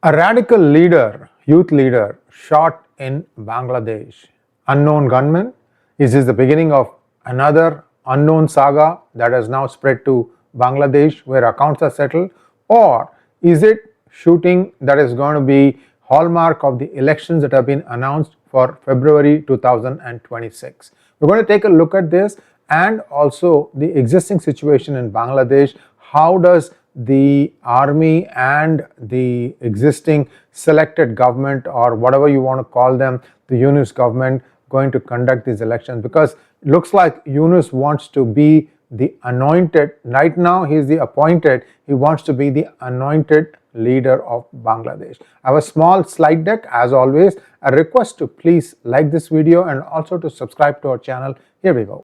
A radical leader, youth leader, shot in Bangladesh. Unknown gunmen. Is this the beginning of another unknown saga that has now spread to Bangladesh where accounts are settled? Or is it shooting that is going to be hallmark of the elections that have been announced for February 2026? We're going to take a look at this and also the existing situation in Bangladesh. How does the army and the existing selected government, or whatever you want to call them, the Yunus government, going to conduct these elections? Because it looks like Yunus wants to be the anointed. Right now he is the appointed. He wants to be the anointed leader of Bangladesh. I have a small slide deck as always. A request to please like this video and also to subscribe to our channel. Here we go.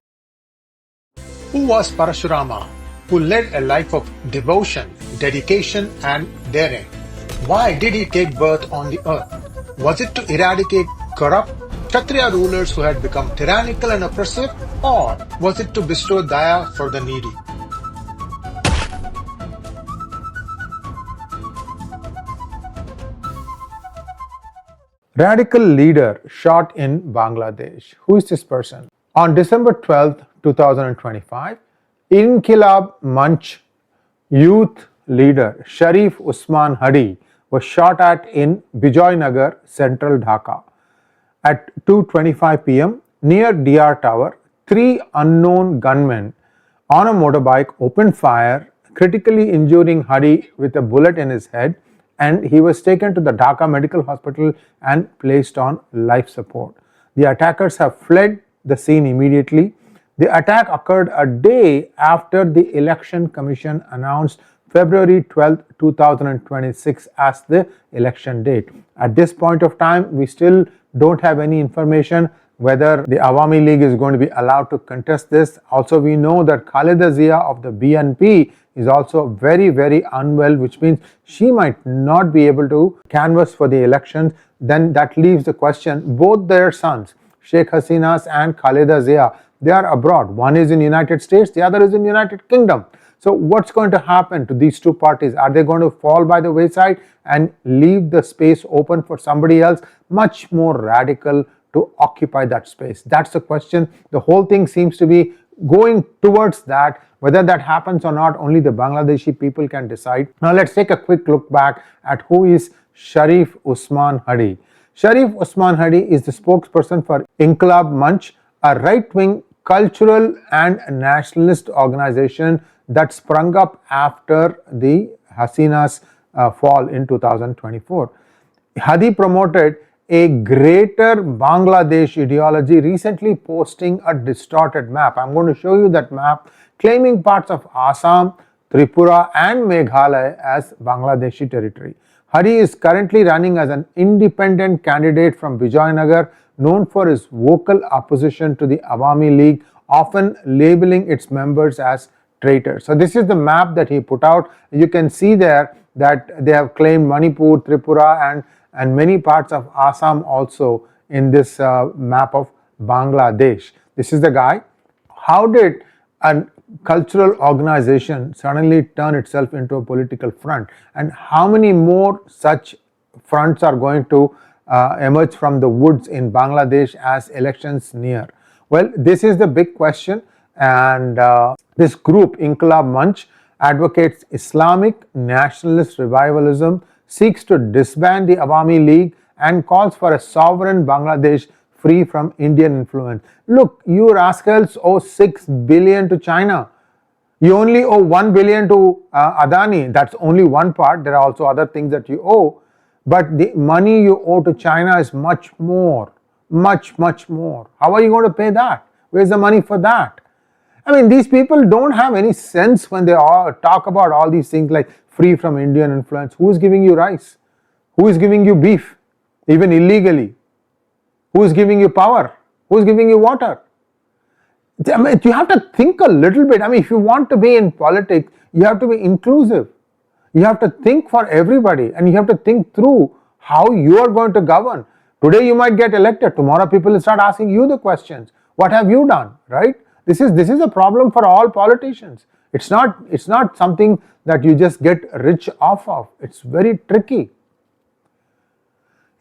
Who was Parashurama, who led a life of devotion, dedication and daring? Why did he take birth on the earth? Was it to eradicate corrupt Kshatriya rulers who had become tyrannical and oppressive, or was it to bestow daya for the needy? Radical leader shot in Bangladesh. Who is this person? On December 12th, 2025, Inqilab Munch youth leader Sharif Osman Hadi was shot at in Bijoynagar, central Dhaka. At 2:25 p.m. near DR Tower, three unknown gunmen on a motorbike opened fire, critically injuring Hadi with a bullet in his head, and he was taken to the Dhaka Medical Hospital and placed on life support. The attackers have fled the scene immediately. The attack occurred a day after the Election Commission announced February 12, 2026 as the election date. At this point of time, we still don't have any information whether the Awami League is going to be allowed to contest this. Also, we know that Khaleda Zia of the BNP is also very unwell, which means she might not be able to canvass for the elections. Then that leaves the question, both their sons, Sheikh Hasina's and Khaleda Zia, they are abroad. One is in United States, the other is in United Kingdom. So what's going to happen to these two parties? Are they going to fall by the wayside and leave the space open for somebody else much more radical to occupy that space? That's the question. The whole thing seems to be going towards that. Whether that happens or not, only the Bangladeshi people can decide. Now let's take a quick look back at who is Sharif Osman Hadi. Sharif Osman Hadi is the spokesperson for Inqilab Munch, a right-wing cultural and nationalist organization that sprung up after the Hasina's fall in 2024. Hadi promoted a greater Bangladesh ideology, recently posting a distorted map. I'm going to show you that map, claiming parts of Assam, Tripura and Meghalaya as Bangladeshi territory. Hadi is currently running as an independent candidate from Bijoynagar, known for his vocal opposition to the Awami League, often labeling its members as traitors. So this is the map that he put out. You can see there that they have claimed Manipur, Tripura and many parts of Assam also in this map of Bangladesh. This is the guy. How did a cultural organization suddenly turn itself into a political front? And how many more such fronts are going to emerge from the woods in Bangladesh as elections near? Well, this is the big question, and this group, Inqilab Munch, advocates Islamic nationalist revivalism, seeks to disband the Awami League, and calls for a sovereign Bangladesh free from Indian influence. Look, you rascals owe 6 billion to China. You only owe 1 billion to Adani. That's only one part. There are also other things that you owe. But the money you owe to China is much more. Much more. How are you going to pay that? Where's the money for that? I mean, these people don't have any sense when they all talk about all these things like free from Indian influence. Who is giving you rice? Who is giving you beef? Even illegally. Who is giving you power? Who is giving you water? I mean, you have to think a little bit. I mean, if you want to be in politics, you have to be inclusive. You have to think for everybody, and you have to think through how you are going to govern. Today you might get elected. Tomorrow people will start asking you the questions. What have you done, right? This is a problem for all politicians. It's not something that you just get rich off of. It's very tricky.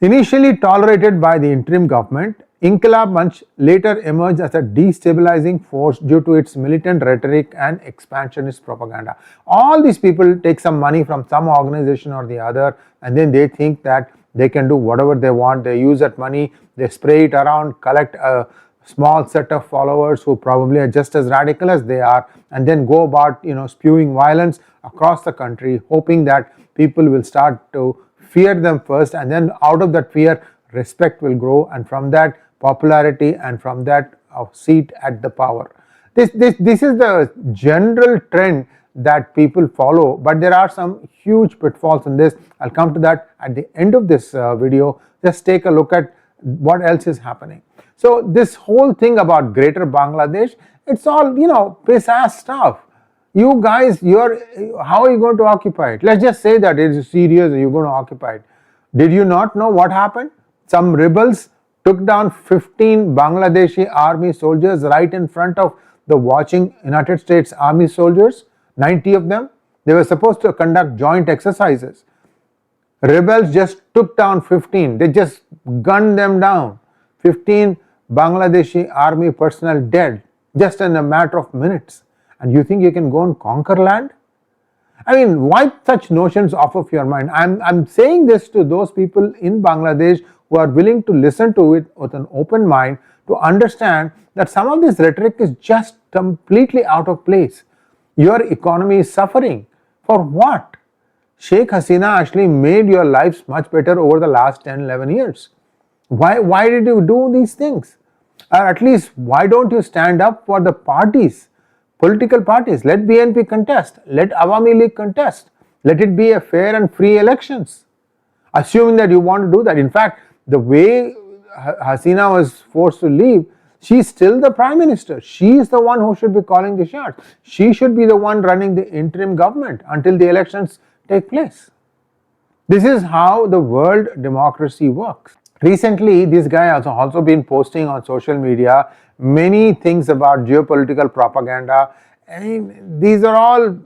Initially tolerated by the interim government, Inqilab Munch later emerged as a destabilizing force due to its militant rhetoric and expansionist propaganda. All these people take some money from some organization or the other, and then they think that they can do whatever they want. They use that money, they spray it around, collect a small set of followers who probably are just as radical as they are, and then go about spewing violence across the country, hoping that people will start to fear them first, and then out of that fear respect will grow, and from that popularity, and from that seat at the power. This is the general trend that people follow, but there are some huge pitfalls in this. I'll come to that at the end of this video. Just take a look at what else is happening. So this whole thing about greater Bangladesh, it's all piss ass stuff. You guys, how are you going to occupy it? Let's just say that it is serious, you're going to occupy it. Did you not know what happened? Some rebels took down 15 Bangladeshi army soldiers right in front of the watching United States Army soldiers, 90 of them. They were supposed to conduct joint exercises. Rebels just took down 15. They just gunned them down. 15 Bangladeshi army personnel dead just in a matter of minutes. And you think you can go and conquer land? I mean, wipe such notions off of your mind. I'm saying this to those people in Bangladesh who are willing to listen to it with an open mind, to understand that some of this rhetoric is just completely out of place. Your economy is suffering. For what? Sheikh Hasina actually made your lives much better over the last 10, 11 years. Why did you do these things? Or at least, why don't you stand up for the parties? Political parties, let BNP contest, let Awami League contest, let it be a fair and free elections. Assuming that you want to do that. In fact, the way Hasina was forced to leave, she's still the prime minister. She is the one who should be calling the shots. She should be the one running the interim government until the elections take place. This is how the world democracy works. Recently, this guy has also been posting on social media many things about geopolitical propaganda. I mean, these are all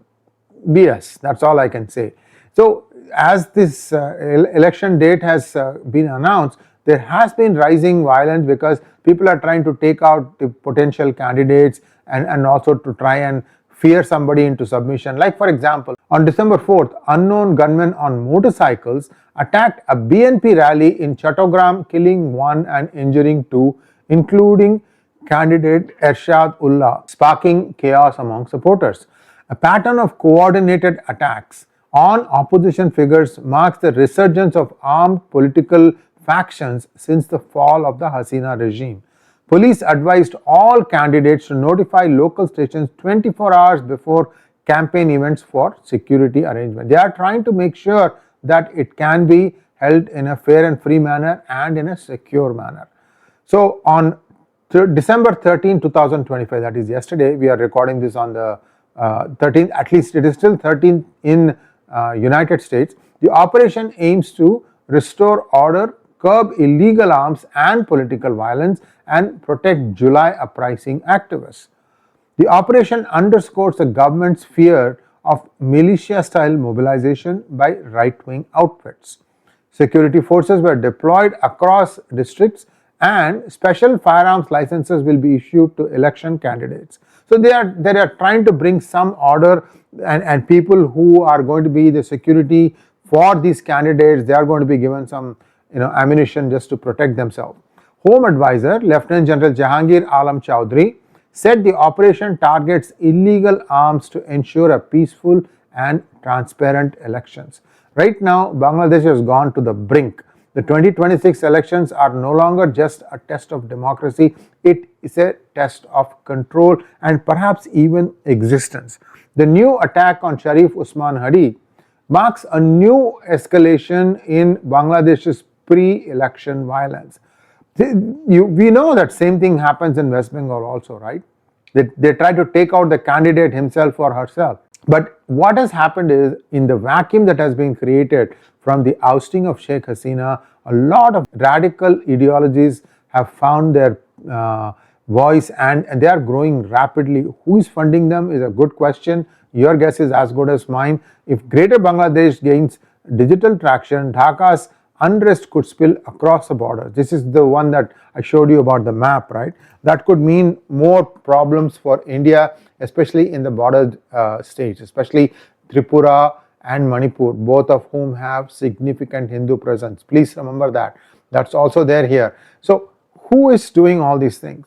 BS. That's all I can say. So, as this election date has been announced, there has been rising violence because people are trying to take out the potential candidates and also to try and fear somebody into submission. Like, for example, on December 4th, unknown gunmen on motorcycles attacked a BNP rally in Chattogram, killing 1 and injuring 2, including candidate Ershad Ullah, sparking chaos among supporters. A pattern of coordinated attacks on opposition figures marks the resurgence of armed political factions since the fall of the Hasina regime. Police advised all candidates to notify local stations 24 hours before campaign events for security arrangement. They are trying to make sure that it can be held in a fair and free manner and in a secure manner. So on December 13, 2025, that is yesterday, we are recording this on the 13th, at least it is still 13th in United States. The operation aims to restore order, curb illegal arms and political violence, and protect July uprising activists. The operation underscores the government's fear of militia-style mobilization by right-wing outfits. Security forces were deployed across districts and special firearms licenses will be issued to election candidates. So they are trying to bring some order, and people who are going to be the security for these candidates, they are going to be given some ammunition just to protect themselves. Home Advisor Lieutenant General Jahangir Alam Chowdhury said the operation targets illegal arms to ensure a peaceful and transparent elections. Right now, Bangladesh has gone to the brink. The 2026 elections are no longer just a test of democracy, it is a test of control and perhaps even existence. The new attack on Sharif Osman Hadi marks a new escalation in Bangladesh's pre-election violence. We know that same thing happens in West Bengal also, right? They try to take out the candidate himself or herself. But what has happened is, in the vacuum that has been created from the ousting of Sheikh Hasina, a lot of radical ideologies have found their voice and they are growing rapidly. Who is funding them is a good question. Your guess is as good as mine. If Greater Bangladesh gains digital traction, Dhaka's unrest could spill across the border. This is the one that I showed you about the map, right? That could mean more problems for India, especially in the border states, especially Tripura and Manipur, both of whom have significant Hindu presence. Please remember that. That's also there here. So who is doing all these things?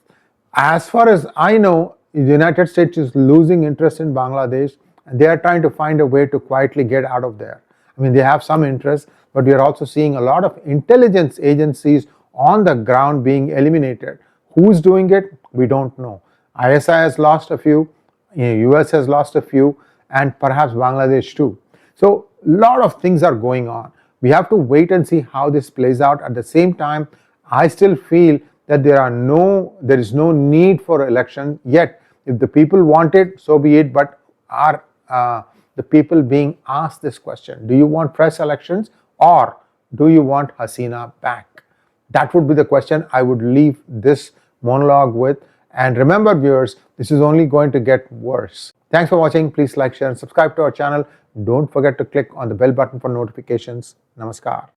As far as I know, the United States is losing interest in Bangladesh, and they are trying to find a way to quietly get out of there. I mean, they have some interest, but we are also seeing a lot of intelligence agencies on the ground being eliminated. Who's doing it? We don't know. ISI has lost a few, US has lost a few, and perhaps Bangladesh too. So a lot of things are going on. We have to wait and see how this plays out. At the same time, I still feel that there is no need for election yet. If the people want it, so be it. But are the people being asked this question? Do you want fresh elections, or do you want Hasina back? That would be the question I would leave this monologue with. And remember, viewers, this is only going to get worse. Thanks for watching. Please like, share, and subscribe to our channel. Don't forget to click on the bell button for notifications. Namaskar.